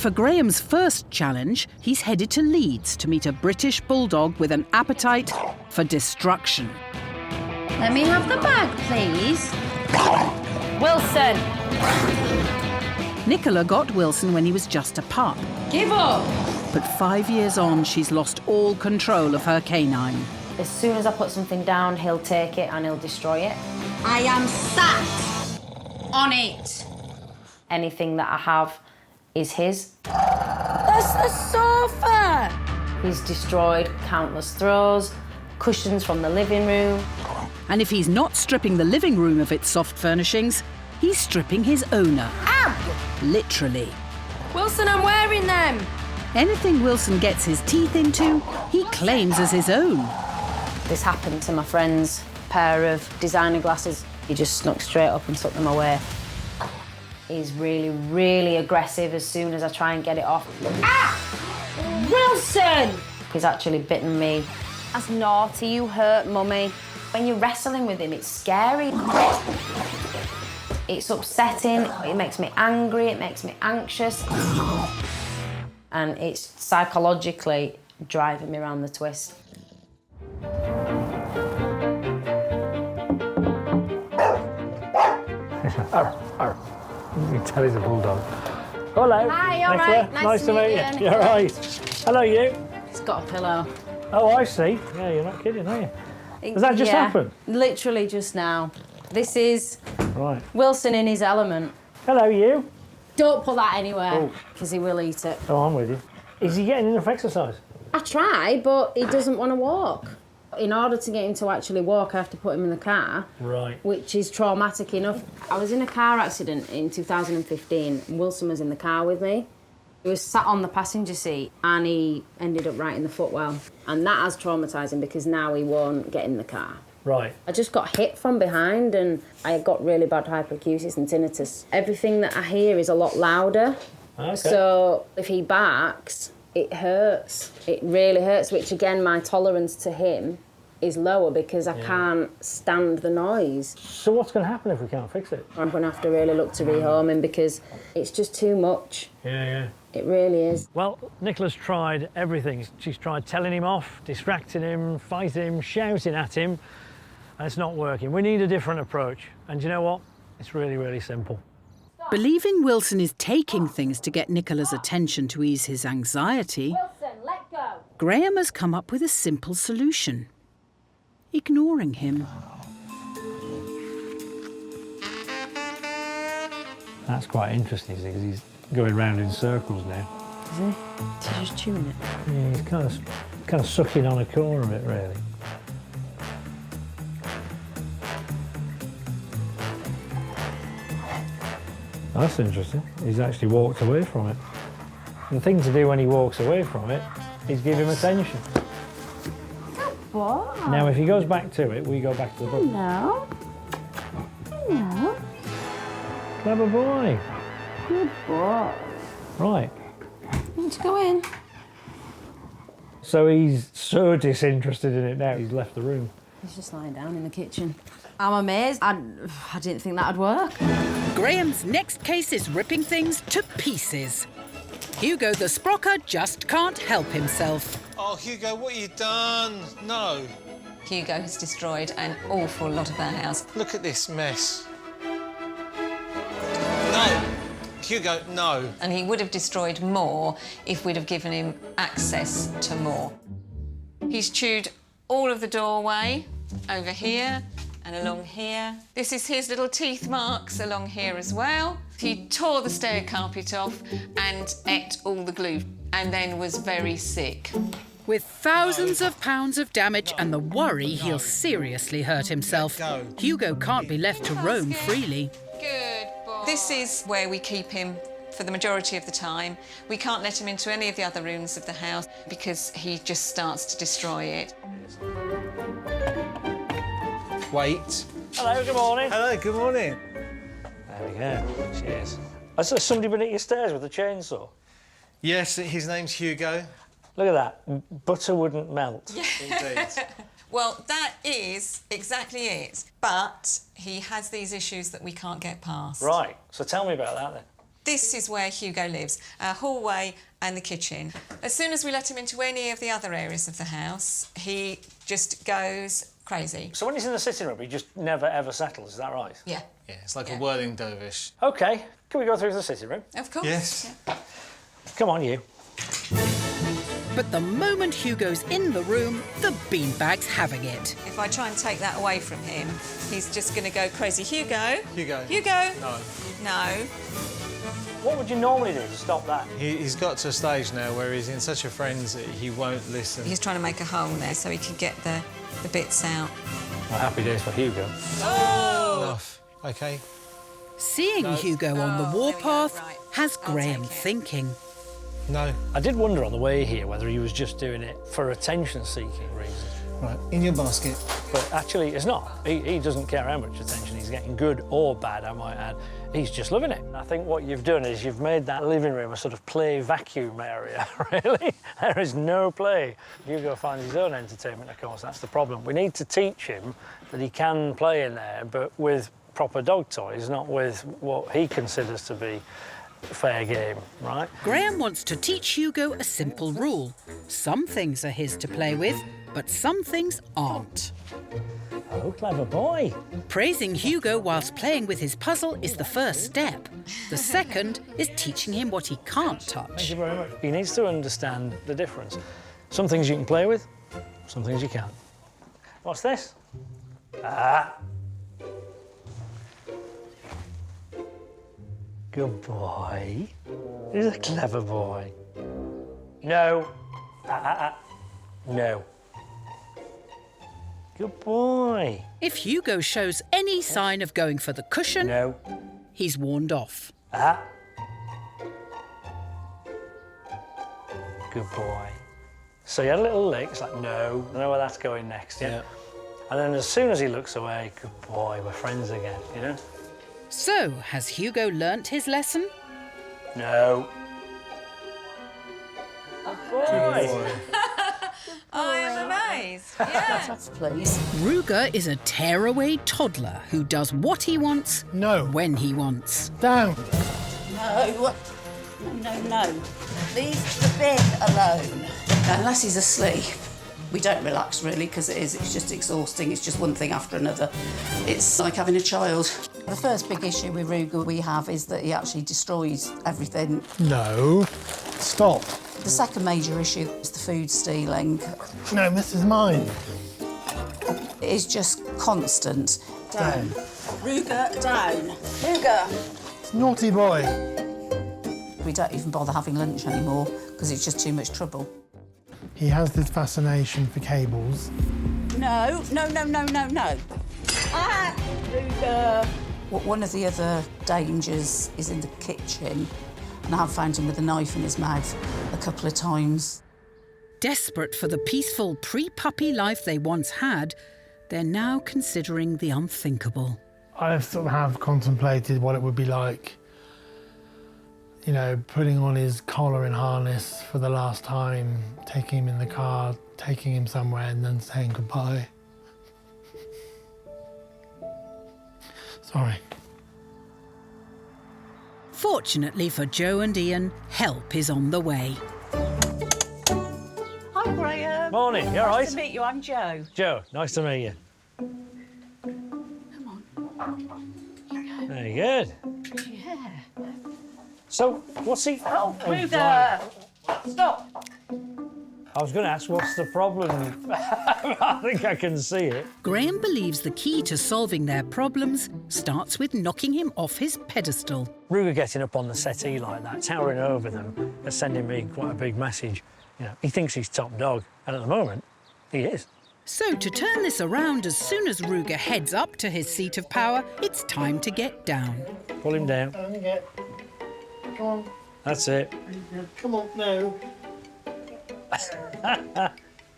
for Graeme's first challenge, he's headed to Leeds to meet a British bulldog with an appetite for destruction. Let me have the bag, please. Wilson! Nicola got Wilson when he was just a pup. Give up! But 5 years on, she's lost all control of her canine. As soon as I put something down, he'll take it and he'll destroy it. I am sat on it. Anything that I have is his. That's the sofa! He's destroyed countless throws, cushions from the living room. And if he's not stripping the living room of its soft furnishings, he's stripping his owner. Ow! Literally. Wilson, I'm wearing them. Anything Wilson gets his teeth into, he claims as his own. This happened to my friend's pair of designer glasses. He just snuck straight up and took them away. He's really, really aggressive as soon as I try and get it off. Ah! Wilson! He's actually bitten me. That's naughty, you hurt mummy. When you're wrestling with him, it's scary. It's upsetting, it makes me angry, it makes me anxious. And it's psychologically driving me around the twist. You can tell he's a bulldog. Hello. Hi, all Nicola. right. Nice to meet you. You're right. Hello, you. He's got a pillow. Oh, I see. Yeah, you're not kidding, are you? Has that just happened? Literally just now. This is Right. Wilson in his element. Hello, you. Don't put that anywhere, because he will eat it. Oh, I'm with you. Is he getting enough exercise? I try, but he doesn't want to walk. In order to get him to actually walk, I have to put him in the car. Right. Which is traumatic enough. I was in a car accident in 2015. Wilson was in the car with me. He was sat on the passenger seat and he ended up right in the footwell. And that has traumatised him because now he won't get in the car. Right. I just got hit from behind and I got really bad hyperacusis and tinnitus. Everything that I hear is a lot louder. Okay. So if he barks, it hurts. It really hurts, which again, my tolerance to him is lower because I can't stand the noise. So what's going to happen if we can't fix it? I'm going to have to really look to rehome him because it's just too much. Yeah. It really is. Well, Nicola's tried everything. She's tried telling him off, distracting him, fighting him, shouting at him, and it's not working. We need a different approach. And you know what? It's really, really simple. Believing Wilson is taking things to get Nicola's attention to ease his anxiety, Wilson, let go. Graeme has come up with a simple solution. Ignoring him. That's quite interesting, because he's going round in circles now. Is he? He's just chewing it. Yeah, he's kind of sucking on a corner of it, really. That's interesting. He's actually walked away from it. The thing to do when he walks away from it is give him attention. What? Now, if he goes back to it, we go back to the book. No. No. Clever boy. Good boy. Right. You want to go in? So he's so disinterested in it now, he's left the room. He's just lying down in the kitchen. I'm amazed. I didn't think that'd work. Graeme's next case is ripping things to pieces. Hugo the Sprocker just can't help himself. Oh, Hugo, what have you done? No. Hugo has destroyed an awful lot of our house. Look at this mess. No. Hugo, no. And he would have destroyed more if we'd have given him access to more. He's chewed all of the doorway, over here and along here. This is his little teeth marks along here as well. He tore the stair carpet off and ate all the glue and then was very sick. With thousands of pounds of damage and the worry he'll seriously hurt himself, Hugo can't be left to roam freely. Good boy. This is where we keep him for the majority of the time. We can't let him into any of the other rooms of the house because he just starts to destroy it. Wait. Hello, good morning. Hello, good morning. There we go. Cheers. Has somebody been at your stairs with a chainsaw? Yes, his name's Hugo. Look at that. Butter wouldn't melt. Indeed. Well, that is exactly it. But he has these issues that we can't get past. Right. So tell me about that then. This is where Hugo lives, our hallway and the kitchen. As soon as we let him into any of the other areas of the house, he just goes crazy. So when he's in the sitting room, he just never, ever settles, is that right? Yeah. Yeah, it's like a whirling dervish. OK, can we go through to the sitting room? Of course. Yes. Yeah. Come on, you. But the moment Hugo's in the room, the beanbag's having it. If I try and take that away from him, he's just going to go crazy. Hugo? Hugo. Hugo? No. No. What would you normally do to stop that? He's got to a stage now where he's in such a frenzy, he won't listen. He's trying to make a hole there so he can get the bits out. Well, happy days for Hugo. Oh! Enough, OK? Seeing Hugo on the Oh, warpath there we go, right. has I'll Graeme take it. thinking. No. I did wonder on the way here whether he was just doing it for attention-seeking reasons. Right, in your basket. But actually, it's not. He doesn't care how much attention he's getting, good or bad, I might add. He's just loving it. I think what you've done is you've made that living room a sort of play vacuum area, really. There is no play. Hugo finds his own entertainment, of course, that's the problem. We need to teach him that he can play in there, but with proper dog toys, not with what he considers to be fair game, right? Graeme wants to teach Hugo a simple rule. Some things are his to play with, but some things aren't. Oh, clever boy. Praising Hugo whilst playing with his puzzle is the first step. The second is teaching him what he can't Thank touch. you very much. He needs to understand the difference. Some things you can play with, some things you can't. What's this? Ah. Good boy. He's a clever boy. No. No. Good boy. If Hugo shows any sign of going for the cushion, No. he's warned off. Ah. Good boy. So he had a little lick. It's like, no. I know where that's going next, yeah? And then as soon as he looks away, good boy, we're friends again, you know? So, has Hugo learnt his lesson? No. Good boy. I am amazed. Yeah. Please. Ruger is a tearaway toddler who does what he wants, No. when he wants. Down. No. No. Leave the bed alone. Unless he's asleep. We don't relax, really, because it's just exhausting. It's just one thing after another. It's like having a child. The first big issue with Ruger we have is that he actually destroys everything. No. Stop. The second major issue is the food stealing. No, this is mine. It is just constant. Down. Ruger, down. Ruger. Naughty boy. We don't even bother having lunch anymore because it's just too much trouble. He has this fascination for cables. No. Ah, Ruger. One of the other dangers is in the kitchen, and I have found him with a knife in his mouth a couple of times. Desperate for the peaceful pre-puppy life they once had, they're now considering the unthinkable. I sort of have contemplated what it would be like, you know, putting on his collar and harness for the last time, taking him in the car, taking him somewhere and then saying goodbye. Sorry. Fortunately for Joe and Ian, help is on the way. Hi, Graeme. Morning, you all right? Nice to meet you. I'm Jo. Joe, nice to meet you. Come on. Very good. Yeah. So, what's he... Oh, right. Ruger! Stop. I was going to ask, what's the problem? I think I can see it. Graeme believes the key to solving their problems starts with knocking him off his pedestal. Ruger getting up on the settee like that, towering over them, is sending me quite a big message. You know, he thinks he's top dog, and at the moment, he is. So to turn this around, as soon as Ruger heads up to his seat of power, it's time to get down. Pull him down. Come on. That's it. Come on, no.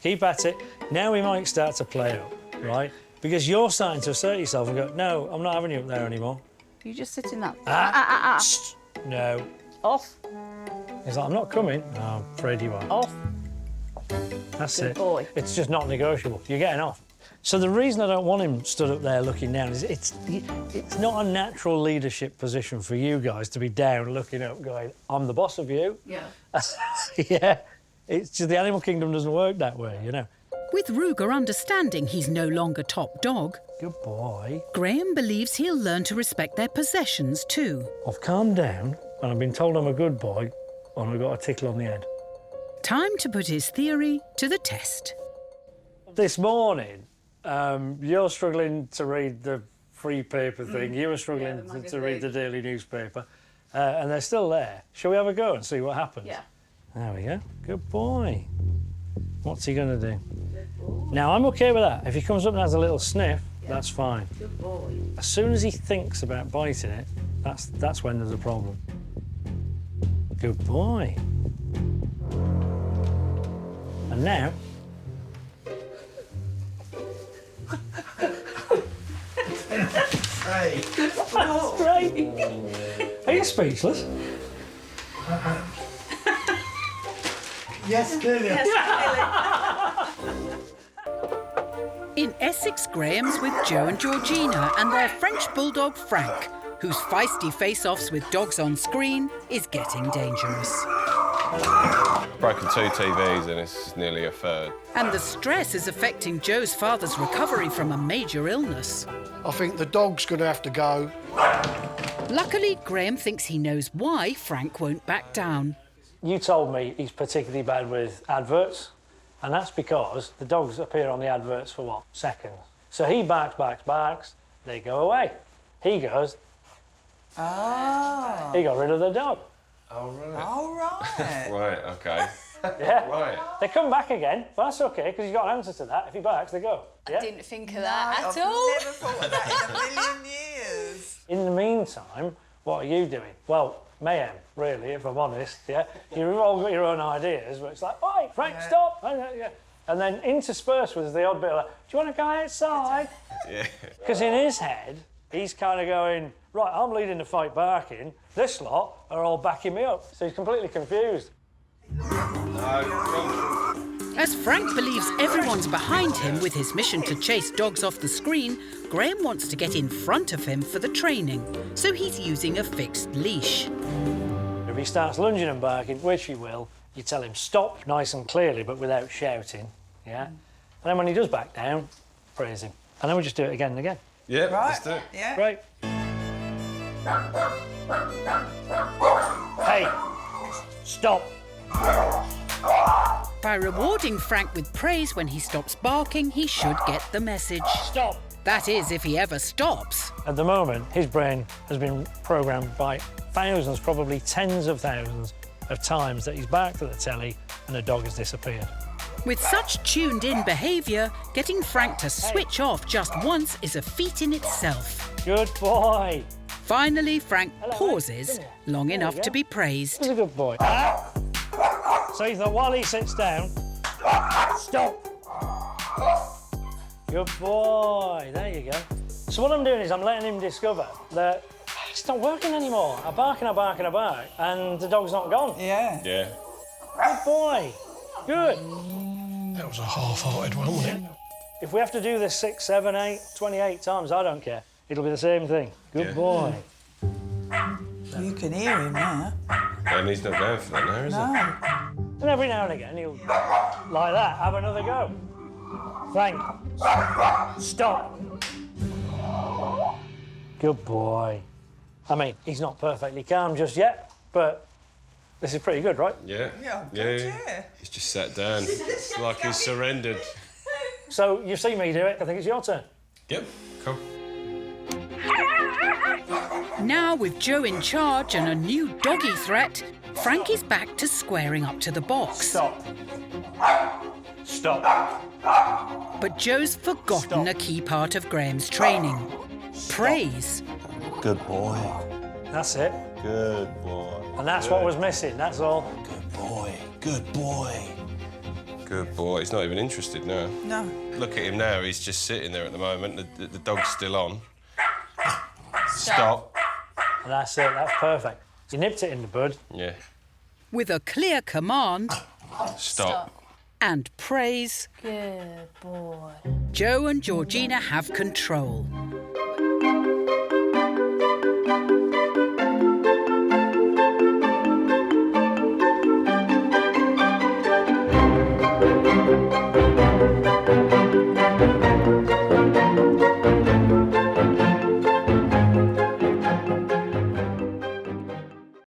Keep at it. Now we might start to play up, right? Because you're starting to assert yourself and go, no, I'm not having you up there anymore. You just sit in that. Shh. No. Off. He's like, I'm not coming. Oh, I'm afraid you are. Off. That's Good it. boy. It's just not negotiable. You're getting off. So the reason I don't want him stood up there looking down is it's not a natural leadership position for you guys to be down looking up going, I'm the boss of you. Yeah. Yeah, it's just the animal kingdom doesn't work that way, you know. With Ruger understanding he's no longer top dog, Good boy. Graeme believes he'll learn to respect their possessions too. I've calmed down and I've been told I'm a good boy and I've got a tickle on the head. Time to put his theory to the test. This morning, you're struggling to read the free paper thing, you were struggling to read the daily newspaper, and they're still there. Shall we have a go and see what happens? Yeah. There we go. Good boy. What's he going to do? Now, I'm OK with that. If he comes up and has a little sniff, that's fine. Good boy. As soon as he thinks about biting it, that's when there's a problem. Good boy. And now... Hey. That's great. Are you speechless? Yes, clearly. In Essex, Graham's with Joe and Georgina and their French bulldog Frank, whose feisty face-offs with dogs on screen is getting dangerous. Broken 2 TVs and it's nearly a third. And the stress is affecting Joe's father's recovery from a major illness. I think the dog's going to have to go. Luckily, Graeme thinks he knows why Frank won't back down. You told me he's particularly bad with adverts, and that's because the dogs appear on the adverts for, what, seconds. So he barks, they go away. He goes... Oh. He got rid of the dog. Oh, right. All right. Right, OK. Yeah. Right. They come back again, but that's OK, because you've got an answer to that. If he barks, they go. Yeah? I didn't think of that I've at all. never thought of that in a million years. In the meantime, what are you doing? Well, mayhem, really, if I'm honest, yeah? You've all got your own ideas, but it's like, oi, Frank, stop! And then interspersed with the odd bit like, do you want to go outside? Yeah. Because in his head, he's kind of going, right, I'm leading the fight barking, this lot are all backing me up. So he's completely confused. As Frank believes everyone's behind him with his mission to chase dogs off the screen, Graeme wants to get in front of him for the training, so he's using a fixed leash. If he starts lunging and barking, which he will, you tell him stop nice and clearly, but without shouting, yeah? And then when he does back down, praise him. And then we just do it again and again. Yeah, Right. let's do it. Yeah. Right. Hey, stop. By rewarding Frank with praise when he stops barking, he should get the message. Stop. That is, if he ever stops. At the moment, his brain has been programmed by thousands, probably tens of thousands of times that he's barked at the telly and the dog has disappeared. With such tuned-in behaviour, getting Frank to switch off just once is a feat in itself. Good boy. Finally, Frank pauses Come here. long There enough we go. to be praised. He's a good boy. So he thought, while he sits down, stop. Good boy. There you go. So what I'm doing is I'm letting him discover that it's not working anymore. I bark, and the dog's not gone. Yeah. Yeah. Good boy. Good. That was a half-hearted one, wasn't it? If we have to do this 6, 7, 8, 28 times, I don't care. It'll be the same thing. Good Yeah. boy. You can hear him now. And he's not going for that now, is he? No. And every now and again, he'll, like that, have another go. Frank, stop. Good boy. I mean, he's not perfectly calm just yet, but this is pretty good, right? Yeah. Yeah, good, yeah. He's just sat down. It's like he's surrendered. So you've seen me do it. I think it's your turn. Yep, cool. Now, with Joe in charge and a new doggy threat, Frank is back to squaring up to the box. Stop. Stop. But Joe's forgotten a key part of Graham's training. Praise. Good boy. That's it. Good boy. And that's what was missing, that's all. Good boy. Good boy. Good boy. He's not even interested now. No. Look at him now. He's just sitting there at the moment. The dog's still on. Stop. And that's it, that's perfect. You nipped it in the bud. Yeah. With a clear command Stop. and praise, Good boy. Joe and Georgina have control.